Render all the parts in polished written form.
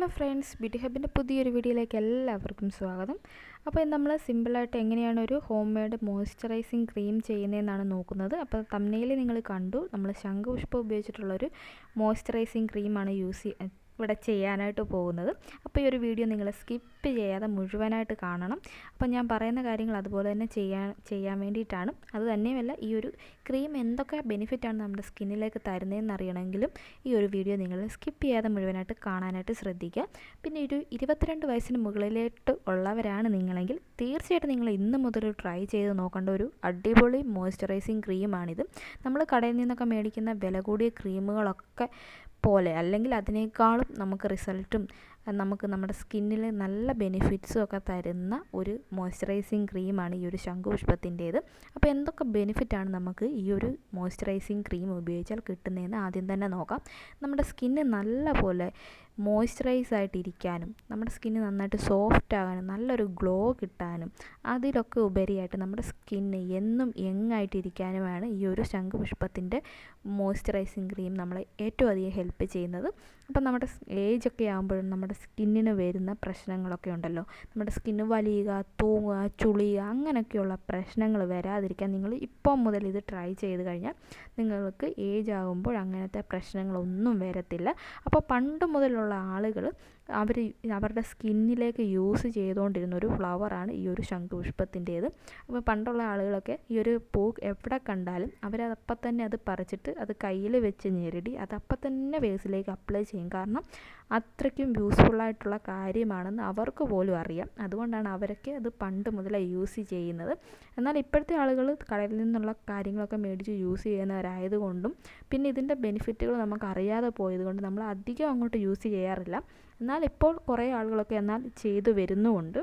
Hello friends, beauty ഹബിൻ്റെ പുതിയൊരു വീഡിയോയിലേക്ക് എല്ലാവർക്കും സ്വാഗതം. അപ്പോൾ നമ്മൾ സിമ്പിളായിട്ട് എങ്ങനെയാണ് ഒരു ഹോം മെയ്ഡ് മോയ്സ്ചറൈസിങ് ക്രീം ചെയ്യുന്നതെന്നാണ് നോക്കുന്നത്. അപ്പോൾ തംബ്നെയിൽ നിങ്ങൾ കണ്ടു, നമ്മൾ ശംഖുപുഷ്പം ഉപയോഗിച്ചിട്ടുള്ളൊരു മോയ്സ്ചറൈസിങ് ക്രീമാണ് ഇവിടെ ചെയ്യാനായിട്ട് പോകുന്നത്. അപ്പോൾ ഈ ഒരു വീഡിയോ നിങ്ങൾ സ്കിപ്പ് ചെയ്യാതെ മുഴുവനായിട്ട് കാണണം. അപ്പോൾ ഞാൻ പറയുന്ന കാര്യങ്ങൾ അതുപോലെ തന്നെ ചെയ്യാൻ വേണ്ടിയിട്ടാണ്. അതുതന്നെയുമല്ല, ഈ ഒരു ക്രീം എന്തൊക്കെ ബെനിഫിറ്റാണ് നമ്മുടെ സ്കിന്നിലേക്ക് തരുന്നതെന്ന് അറിയണമെങ്കിലും ഈ ഒരു വീഡിയോ നിങ്ങൾ സ്കിപ്പ് ചെയ്യാതെ മുഴുവനായിട്ട് കാണാനായിട്ട് ശ്രദ്ധിക്കുക. പിന്നെ ഒരു 22 വയസ്സിന് മുകളിലോട്ട് ഉള്ളവരാണ് നിങ്ങളെങ്കിൽ തീർച്ചയായിട്ടും നിങ്ങൾ ഇന്ന് മുതൽ ട്രൈ ചെയ്ത് നോക്കേണ്ട ഒരു അടിപൊളി മോയ്സ്ചറൈസിങ് ക്രീമാണിത്. നമ്മൾ കടയിൽ നിന്നൊക്കെ മേടിക്കുന്ന വില കൂടിയ ക്രീമുകളൊക്കെ പോലെ അല്ലെങ്കിൽ അതിനേക്കാളും നമുക്ക് റിസൾട്ടും നമുക്ക് നമ്മുടെ സ്കിന്നിൽ നല്ല ബെനിഫിറ്റ്സും ഒക്കെ തരുന്ന ഒരു മോയ്സ്ചറൈസിങ് ക്രീമാണ് ഈ ഒരു ശംഖുപുഷ്പത്തിൻ്റേത്. അപ്പോൾ എന്തൊക്കെ ബെനിഫിറ്റാണ് നമുക്ക് ഈ ഒരു മോയ്സ്ചറൈസിങ് ക്രീം ഉപയോഗിച്ചാൽ കിട്ടുന്നതെന്ന് ആദ്യം തന്നെ നോക്കാം. നമ്മുടെ സ്കിന്ന് നല്ല പോലെ മോയ്സ്ചറൈസ് ആയിട്ടിരിക്കാനും നമ്മുടെ സ്കിന്ന് നന്നായിട്ട് സോഫ്റ്റ് ആകാനും നല്ലൊരു ഗ്ലോ കിട്ടാനും അതിലൊക്കെ ഉപരിയായിട്ട് നമ്മുടെ സ്കിന്ന് എന്നും യങ്ങായിട്ടിരിക്കാനുമാണ് ഈ ഒരു ശംഖുപുഷ്പത്തിൻ്റെ മോയ്സ്ചറൈസിങ് ക്രീം നമ്മളെ ഏറ്റവും അധികം ഹെൽപ്പ് ചെയ്യുന്നത്. അപ്പം നമ്മുടെ ഏജൊക്കെ ആകുമ്പോഴും നമ്മുടെ സ്കിന്നിന് വരുന്ന പ്രശ്നങ്ങളൊക്കെ ഉണ്ടല്ലോ, നമ്മുടെ സ്കിന്ന് വലിയുക, തൂങ്ങുക, ചുളിയുക, അങ്ങനെയൊക്കെയുള്ള പ്രശ്നങ്ങൾ വരാതിരിക്കാൻ നിങ്ങൾ ഇപ്പം മുതൽ ഇത് ട്രൈ ചെയ്ത് കഴിഞ്ഞാൽ നിങ്ങൾക്ക് ഏജ് ആകുമ്പോൾ അങ്ങനത്തെ പ്രശ്നങ്ങളൊന്നും വരത്തില്ല. അപ്പോൾ പണ്ട് മുതലുള്ള ആളുകൾ അവരുടെ സ്കിന്നിലേക്ക് യൂസ് ചെയ്തുകൊണ്ടിരുന്ന ഒരു ഫ്ലവറാണ് ഈ ഒരു ശംഖുപുഷ്പത്തിൻ്റേത്. അപ്പോൾ പണ്ടുള്ള ആളുകളൊക്കെ ഈ ഒരു പൂ എവിടെ കണ്ടാലും അവരതപ്പം തന്നെ അത് പറിച്ചിട്ട് അത് കയ്യിൽ വെച്ച് ഞെരടി അതപ്പം തന്നെ ഫേസിലേക്ക് അപ്ലൈ ചെയ്യും. കാരണം അത്രയ്ക്കും യൂസ്ഫുള്ളായിട്ടുള്ള കാര്യമാണെന്ന് അവർക്ക് പോലും അറിയാം. അതുകൊണ്ടാണ് അവരൊക്കെ അത് പണ്ട് മുതലേ യൂസ് ചെയ്യുന്നത്. എന്നാൽ ഇപ്പോഴത്തെ ആളുകൾ കടയിൽ നിന്നുള്ള കാര്യങ്ങളൊക്കെ മേടിച്ച് യൂസ് ചെയ്യുന്നവരായതുകൊണ്ടും പിന്നെ ഇതിൻ്റെ ബെനിഫിറ്റുകൾ നമുക്ക് അറിയാതെ പോയതുകൊണ്ട് നമ്മൾ അധികം അങ്ങോട്ട് യൂസ് ചെയ്യാറില്ല. എന്നാൽ ഇപ്പോൾ കുറേ ആളുകളൊക്കെ ചെയ്തു വരുന്നുമുണ്ട്.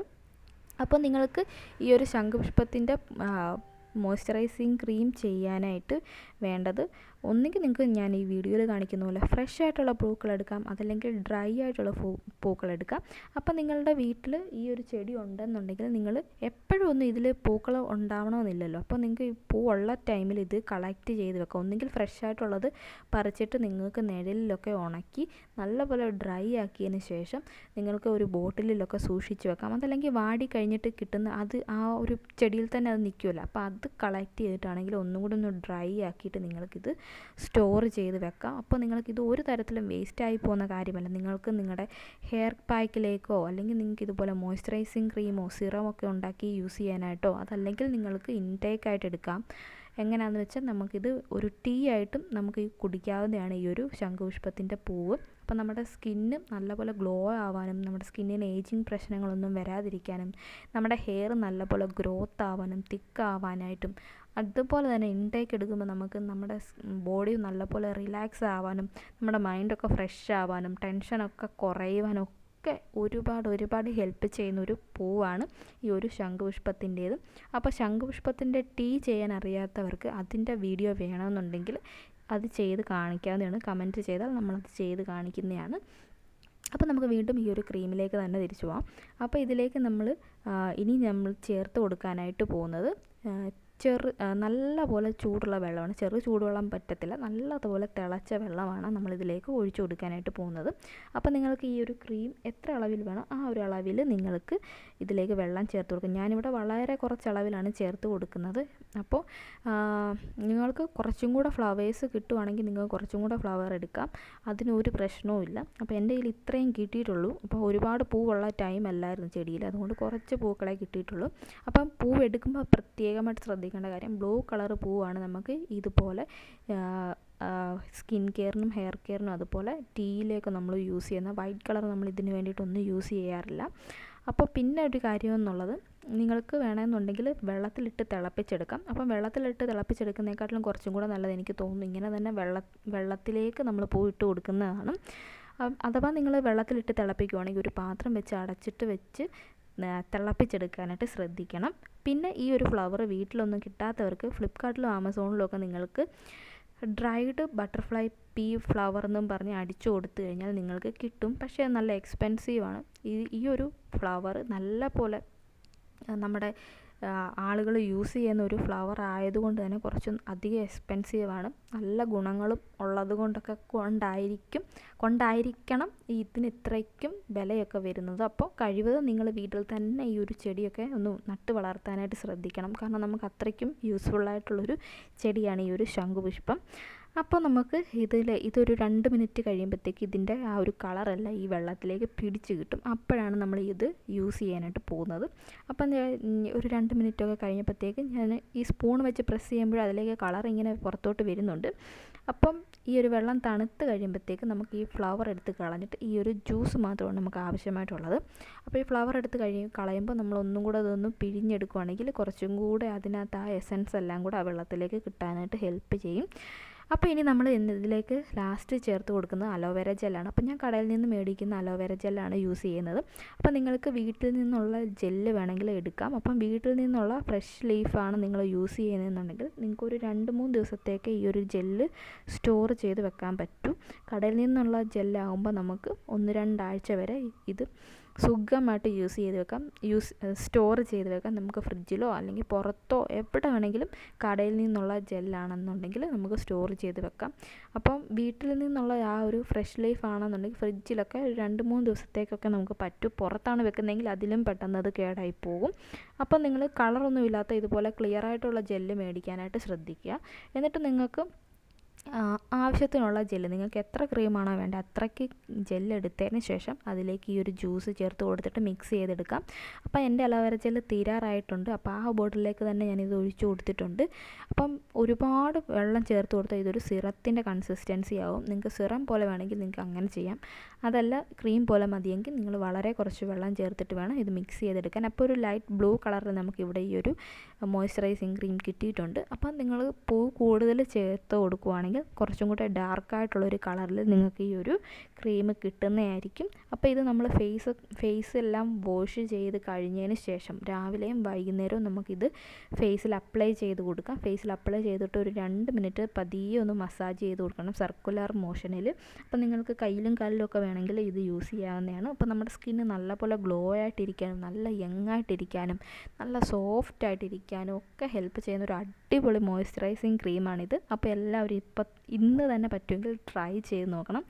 അപ്പോൾ നിങ്ങൾക്ക് ഈ ഒരു ശംഖുപുഷ്പത്തിൻ്റെ മോയ്സ്ചറൈസിങ് ക്രീം ചെയ്യാനായിട്ട് വേണ്ടത് ഒന്നുകിൽ നിങ്ങൾക്ക് ഞാൻ ഈ വീഡിയോയിൽ കാണിക്കുന്ന പോലെ ഫ്രഷ് ആയിട്ടുള്ള പൂക്കളെടുക്കാം, അതല്ലെങ്കിൽ ഡ്രൈ ആയിട്ടുള്ള പൂക്കളെടുക്കാം. അപ്പം നിങ്ങളുടെ വീട്ടിൽ ഈ ഒരു ചെടി ഉണ്ടെന്നുണ്ടെങ്കിൽ നിങ്ങൾ എപ്പോഴും ഒന്നും ഇതിൽ പൂക്കൾ ഉണ്ടാവണമെന്നില്ലല്ലോ. അപ്പോൾ നിങ്ങൾക്ക് ഈ പൂ ഉള്ള ടൈമിൽ ഇത് കളക്ട് ചെയ്ത് വെക്കാം. ഒന്നുകിൽ ഫ്രഷ് ആയിട്ടുള്ളത് പറിച്ചിട്ട് നിങ്ങൾക്ക് നിഴലിലൊക്കെ ഉണക്കി നല്ലപോലെ ഡ്രൈ ആക്കിയതിന് ശേഷം നിങ്ങൾക്ക് ഒരു ബോട്ടിലിലൊക്കെ സൂക്ഷിച്ച് വെക്കാം. അതല്ലെങ്കിൽ വാടി കഴിഞ്ഞിട്ട് കിട്ടുന്ന അത് ആ ഒരു ചെടിയിൽ തന്നെ അത് നിൽക്കുമല്ലോ. അപ്പോൾ അത് കളക്ട് ചെയ്തിട്ടാണെങ്കിൽ ഒന്നും കൂടി ഒന്ന് ഡ്രൈ ആക്കിയിട്ട് നിങ്ങൾക്കിത് സ്റ്റോർ ചെയ്ത് വെക്കാം. അപ്പോൾ നിങ്ങൾക്കിത് ഒരു തരത്തിലും വേസ്റ്റായി പോകുന്ന കാര്യമല്ല. നിങ്ങൾക്ക് നിങ്ങളുടെ ഹെയർ പാക്കിലേക്കോ അല്ലെങ്കിൽ നിങ്ങൾക്ക് ഇതുപോലെ മോയ്സ്ചറൈസിങ് ക്രീമോ സിറമൊക്കെ ഉണ്ടാക്കി യൂസ് ചെയ്യാനായിട്ടോ അതല്ലെങ്കിൽ നിങ്ങൾക്ക് ഇൻടേക്കായിട്ട് എടുക്കാം. എങ്ങനെയാണെന്ന് വെച്ചാൽ നമുക്കിത് ഒരു ടീ ആയിട്ടും നമുക്ക് കുടിക്കാവുന്നതാണ് ഈ ഒരു ശംഖുപുഷ്പത്തിൻ്റെ പൂവ്. അപ്പോൾ നമ്മുടെ സ്കിന്ന് നല്ലപോലെ ഗ്ലോ ആവാനും നമ്മുടെ സ്കിന്നിന് ഏജിങ് പ്രശ്നങ്ങളൊന്നും വരാതിരിക്കാനും നമ്മുടെ ഹെയർ നല്ലപോലെ ഗ്രോത്ത് ആവാനും തിക്കാവാനായിട്ടും അതുപോലെ തന്നെ ഇൻടേക്ക് എടുക്കുമ്പോൾ നമുക്ക് നമ്മുടെ ബോഡി നല്ലപോലെ റിലാക്സ് ആവാനും നമ്മുടെ മൈൻഡൊക്കെ ഫ്രഷ് ആവാനും ടെൻഷനൊക്കെ കുറയുവാനും ഒക്കെ ഒരുപാട് ഹെൽപ്പ് ചെയ്യുന്ന ഒരു പൂവാണ് ഈ ഒരു ശംഖുപുഷ്പത്തിൻ്റേത്. അപ്പോൾ ശംഖുപുഷ്പത്തിൻ്റെ ടീ ചെയ്യാൻ അറിയാത്തവർക്ക് അതിൻ്റെ വീഡിയോ വേണമെന്നുണ്ടെങ്കിൽ അത് ചെയ്ത് കാണിക്കാവുന്നതാണ്. കമൻറ്റ് ചെയ്താൽ നമ്മളത് ചെയ്ത് കാണിക്കുന്നതാണ്. അപ്പോൾ നമുക്ക് വീണ്ടും ഈ ഒരു ക്രീമിലേക്ക് തന്നെ തിരിച്ചു പോകാം. അപ്പോൾ ഇതിലേക്ക് ഇനി നമ്മൾ ചേർത്ത് കൊടുക്കാനായിട്ട് പോകുന്നത് നല്ലപോലെ ചൂടുള്ള വെള്ളമാണ്. ചൂടുവെള്ളം പറ്റത്തില്ല, നല്ലതുപോലെ തിളച്ച വെള്ളമാണ് നമ്മളിതിലേക്ക് ഒഴിച്ചു കൊടുക്കാനായിട്ട് പോകുന്നത്. അപ്പോൾ നിങ്ങൾക്ക് ഈ ഒരു ക്രീം എത്ര അളവിൽ വേണം ആ ഒരു അളവിൽ നിങ്ങൾക്ക് ഇതിലേക്ക് വെള്ളം ചേർത്ത് കൊടുക്കും. ഞാനിവിടെ വളരെ കുറച്ച് അളവിലാണ് ചേർത്ത് കൊടുക്കുന്നത്. അപ്പോൾ നിങ്ങൾക്ക് കുറച്ചും കൂടെ ഫ്ലവേഴ്സ് കിട്ടുവാണെങ്കിൽ നിങ്ങൾക്ക് കുറച്ചും കൂടെ ഫ്ലവർ എടുക്കാം, അതിനൊരു പ്രശ്നവുമില്ല. അപ്പോൾ എൻ്റെ കയ്യിൽ ഇത്രയും കിട്ടിയിട്ടുള്ളൂ. അപ്പോൾ ഒരുപാട് പൂവുള്ള ടൈം അല്ലായിരുന്നു ചെടിയിൽ, അതുകൊണ്ട് കുറച്ച് പൂക്കളെ കിട്ടിയിട്ടുള്ളൂ. അപ്പം പൂവ് എടുക്കുമ്പോൾ പ്രത്യേകമായിട്ട് ശ്രദ്ധിക്കേണ്ട കാര്യം, ബ്ലൂ കളർ പൂവാണ് നമുക്ക് ഇതുപോലെ സ്കിൻ കെയറിനും ഹെയർ കെയറിനും അതുപോലെ ടീയിലേക്ക് നമ്മൾ യൂസ് ചെയ്യുന്ന. വൈറ്റ് കളർ നമ്മൾ ഇതിന് വേണ്ടിയിട്ടൊന്നും യൂസ് ചെയ്യാറില്ല. അപ്പോൾ പിന്നെ ഒരു കാര്യം എന്നുള്ളത്, നിങ്ങൾക്ക് വേണമെന്നുണ്ടെങ്കിൽ വെള്ളത്തിലിട്ട് തിളപ്പിച്ചെടുക്കാം. അപ്പം വെള്ളത്തിലിട്ട് തിളപ്പിച്ചെടുക്കുന്നതിനെക്കാട്ടിലും കുറച്ചും കൂടെ നല്ലത് എനിക്ക് തോന്നുന്നു ഇങ്ങനെ തന്നെ വെള്ളത്തിലേക്ക് നമ്മൾ പൂ ഇട്ട് കൊടുക്കുന്നതാണ്. അഥവാ നിങ്ങൾ വെള്ളത്തിലിട്ട് തിളപ്പിക്കുകയാണെങ്കിൽ ഒരു പാത്രം വെച്ച് അടച്ചിട്ട് വെച്ച് തിളപ്പിച്ചെടുക്കാനായിട്ട് ശ്രദ്ധിക്കണം. പിന്നെ ഈ ഒരു ഫ്ലവർ വീട്ടിലൊന്നും കിട്ടാത്തവർക്ക് ഫ്ലിപ്കാർട്ടിലും ആമസോണിലും ഒക്കെ നിങ്ങൾക്ക് ഡ്രൈഡ് ബട്ടർഫ്ലൈ പീ ഫ്ലവർ എന്നും പറഞ്ഞ് അടിച്ചു കൊടുത്തു കഴിഞ്ഞാൽ നിങ്ങൾക്ക് കിട്ടും. പക്ഷേ നല്ല എക്സ്പെൻസീവാണ്. ഈ ഒരു ഫ്ലവർ നല്ല പോലെ നമ്മുടെ ആളുകൾ യൂസ് ചെയ്യുന്ന ഒരു ഫ്ലവർ ആയതുകൊണ്ട് തന്നെ കുറച്ച് അധികം എക്സ്പെൻസീവാണ്. നല്ല ഗുണങ്ങളും ഉള്ളത് കൊണ്ടായിരിക്കണം ഇതിന് ഇത്രയ്ക്കും വിലയൊക്കെ വരുന്നത്. അപ്പോൾ കഴിവതും നിങ്ങൾ വീട്ടിൽ തന്നെ ഈ ഒരു ചെടിയൊക്കെ ഒന്ന് നട്ട് വളർത്താനായിട്ട് ശ്രദ്ധിക്കണം. കാരണം നമുക്ക് അത്രയ്ക്കും യൂസ്ഫുള്ളായിട്ടുള്ളൊരു ചെടിയാണ് ഈ ഒരു ശംഖുപുഷ്പം. അപ്പോൾ നമുക്ക് ഇതൊരു 2 മിനിറ്റ് കഴിയുമ്പോഴത്തേക്ക് ഇതിൻ്റെ ആ ഒരു കളറെല്ലാം ഈ വെള്ളത്തിലേക്ക് പിടിച്ച് കിട്ടും. അപ്പോഴാണ് നമ്മൾ ഇത് യൂസ് ചെയ്യാനായിട്ട് പോകുന്നത്. അപ്പം ഒരു 2 മിനിറ്റൊക്കെ കഴിഞ്ഞപ്പോഴത്തേക്ക് ഞാൻ ഈ സ്പൂൺ വെച്ച് പ്രസ് ചെയ്യുമ്പോൾ അതിലേക്ക് കളർ ഇങ്ങനെ പുറത്തോട്ട് വരുന്നുണ്ട്. അപ്പം ഈ ഒരു വെള്ളം തണുത്ത് കഴിയുമ്പോഴത്തേക്ക് നമുക്ക് ഈ ഫ്ലവർ എടുത്ത് കളഞ്ഞിട്ട് ഈ ഒരു ജ്യൂസ് മാത്രമാണ് നമുക്ക് ആവശ്യമായിട്ടുള്ളത്. അപ്പോൾ ഈ ഫ്ലവർ എടുത്ത് കളയുമ്പോൾ നമ്മൾ ഒന്നും കൂടെ അതൊന്ന് പിഴിഞ്ഞെടുക്കുകയാണെങ്കിൽ കുറച്ചും കൂടെ അതിനകത്ത് ആ എസൻസ് എല്ലാം കൂടെ ആ വെള്ളത്തിലേക്ക് കിട്ടാനായിട്ട് ഹെൽപ്പ് ചെയ്യും. അപ്പോൾ ഇനി നമ്മൾ ഇതിലേക്ക് ലാസ്റ്റ് ചേർത്ത് കൊടുക്കുന്നത് അലോവേര ജെല്ലാണ്. അപ്പോൾ ഞാൻ കടയിൽ നിന്ന് മേടിക്കുന്ന അലോവേര ജെല്ലാണ് യൂസ് ചെയ്യുന്നത്. അപ്പോൾ നിങ്ങൾക്ക് വീട്ടിൽ നിന്നുള്ള ജെല്ല് വേണമെങ്കിൽ എടുക്കാം. അപ്പം വീട്ടിൽ നിന്നുള്ള ഫ്രഷ് ലീഫാണ് നിങ്ങൾ യൂസ് ചെയ്യുന്നതെന്നുണ്ടെങ്കിൽ നിങ്ങൾക്കൊരു 2-3 ദിവസത്തേക്ക് ഈ ഒരു ജെല്ല് സ്റ്റോർ ചെയ്ത് വെക്കാൻ പറ്റും. കടയിൽ നിന്നുള്ള ജെല്ലാകുമ്പോൾ നമുക്ക് 1-2 ആഴ്ച വരെ ഇത് സുഖമായിട്ട് സ്റ്റോർ ചെയ്ത് വെക്കാം. നമുക്ക് ഫ്രിഡ്ജിലോ അല്ലെങ്കിൽ പുറത്തോ എവിടെ വേണമെങ്കിലും കടയിൽ നിന്നുള്ള ജെല്ലാണെന്നുണ്ടെങ്കിൽ നമുക്ക് സ്റ്റോർ ചെയ്ത് വെക്കാം. അപ്പം വീട്ടിൽ നിന്നുള്ള ആ ഒരു ഫ്രഷ് ലീഫ് ആണെന്നുണ്ടെങ്കിൽ ഫ്രിഡ്ജിലൊക്കെ 2-3 ദിവസത്തേക്കൊക്കെ നമുക്ക് പറ്റും. പുറത്താണ് വെക്കുന്നതെങ്കിൽ അതിലും പെട്ടെന്ന് അത് കേടായി പോകും. അപ്പം നിങ്ങൾ കളറൊന്നും ഇല്ലാത്ത ഇതുപോലെ ക്ലിയർ ആയിട്ടുള്ള ജെല്ല് മേടിക്കാനായിട്ട് ശ്രദ്ധിക്കുക. എന്നിട്ട് നിങ്ങൾക്ക് ആവശ്യത്തിനുള്ള ജെല്ല് നിങ്ങൾക്ക് എത്ര ക്രീമാണോ വേണ്ടത് അത്രയ്ക്ക് ജെല്ല് എടുത്തതിന് ശേഷം അതിലേക്ക് ഈ ഒരു ജ്യൂസ് ചേർത്ത് കൊടുത്തിട്ട് മിക്സ് ചെയ്തെടുക്കാം. അപ്പോൾ എൻ്റെ അലോവേര ജെല്ല് തീരാറായിട്ടുണ്ട്. അപ്പോൾ ആ ബോട്ടിലേക്ക് തന്നെ ഞാനിത് ഒഴിച്ചു കൊടുത്തിട്ടുണ്ട്. അപ്പം ഒരുപാട് വെള്ളം ചേർത്ത് കൊടുത്താൽ ഇതൊരു സിറത്തിൻ്റെ കൺസിസ്റ്റൻസി ആവും. നിങ്ങൾക്ക് സിറം പോലെ വേണമെങ്കിൽ നിങ്ങൾക്ക് അങ്ങനെ ചെയ്യാം. അതല്ല ക്രീം പോലെ മതിയെങ്കിൽ നിങ്ങൾ വളരെ കുറച്ച് വെള്ളം ചേർത്തിട്ട് വേണം ഇത് മിക്സ് ചെയ്തെടുക്കാൻ. അപ്പോൾ ഒരു ലൈറ്റ് ബ്ലൂ കളറിൽ നമുക്കിവിടെ ഈ ഒരു മോയ്സ്ചറൈസിങ് ക്രീം കിട്ടിയിട്ടുണ്ട്. അപ്പം നിങ്ങൾ പൂ കൂടുതൽ ചേർത്ത് കൊടുക്കുകയാണെങ്കിൽ കുറച്ചും കൂടെ ഡാർക്കായിട്ടുള്ളൊരു കളറിൽ നിങ്ങൾക്ക് ഈ ഒരു ക്രീം കിട്ടുന്നതായിരിക്കും. അപ്പോൾ ഇത് നമ്മൾ ഫേസ് എല്ലാം വാഷ് ചെയ്ത് കഴിഞ്ഞതിന് ശേഷം രാവിലെയും വൈകുന്നേരവും നമുക്കിത് ഫേസിൽ അപ്ലൈ ചെയ്ത് കൊടുക്കാം. ഫേസിൽ അപ്ലൈ ചെയ്തിട്ട് ഒരു 2 മിനിറ്റ് പതിയെ ഒന്ന് മസാജ് ചെയ്ത് കൊടുക്കണം സർക്കുലർ മോഷനിൽ. അപ്പോൾ നിങ്ങൾക്ക് കയ്യിലും കാലിലും ഒക്കെ വേണമെങ്കിൽ ഇത് യൂസ് ചെയ്യാവുന്നതാണ്. അപ്പോൾ നമ്മുടെ സ്കിന്ന് നല്ലപോലെ ഗ്ലോ ആയിട്ടിരിക്കാനും നല്ല യങ് ആയിട്ടിരിക്കാനും നല്ല സോഫ്റ്റ് ആയിട്ടിരിക്കാനും ഒക്കെ ഹെൽപ്പ് ചെയ്യുന്ന ഒരു അടിപൊളി മോയ്സ്ചറൈസിങ് ക്രീമാണിത്. അപ്പോൾ എല്ലാവരും ഇന്ന് തന്നെ പറ്റുമെങ്കിൽ ട്രൈ ചെയ്ത് നോക്കണം.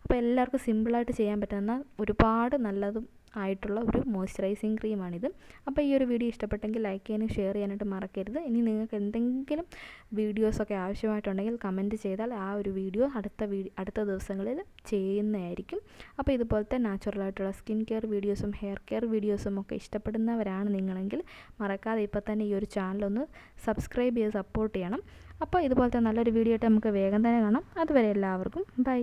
അപ്പോൾ എല്ലാവർക്കും സിമ്പിളായിട്ട് ചെയ്യാൻ പറ്റുന്ന ഒരുപാട് നല്ലതും ആയിട്ടുള്ള ഒരു മോയ്സ്ചറൈസിങ് ക്രീമാണിത്. അപ്പോൾ ഈ ഒരു വീഡിയോ ഇഷ്ടപ്പെട്ടെങ്കിൽ ലൈക്ക് ചെയ്യാനും ഷെയർ ചെയ്യാനായിട്ട് മറക്കരുത്. ഇനി നിങ്ങൾക്ക് എന്തെങ്കിലും വീഡിയോസൊക്കെ ആവശ്യമായിട്ടുണ്ടെങ്കിൽ കമൻറ്റ് ചെയ്താൽ ആ ഒരു വീഡിയോ അടുത്ത ദിവസങ്ങളിൽ ചെയ്യുന്നതായിരിക്കും. അപ്പോൾ ഇതുപോലത്തെ നാച്ചുറലായിട്ടുള്ള സ്കിൻ കെയർ വീഡിയോസും ഹെയർ കെയർ വീഡിയോസും ഒക്കെ ഇഷ്ടപ്പെടുന്നവരാണ് നിങ്ങളെങ്കിൽ മറക്കാതെ ഇപ്പോൾ തന്നെ ഈ ഒരു ചാനലൊന്ന് സബ്സ്ക്രൈബ് ചെയ്ത് സപ്പോർട്ട് ചെയ്യണം. അപ്പോൾ ഇതുപോലത്തെ നല്ലൊരു വീഡിയോ ആയിട്ട് നമുക്ക് വേഗം തന്നെ കാണാം. അതുവരെ എല്ലാവർക്കും ബൈ.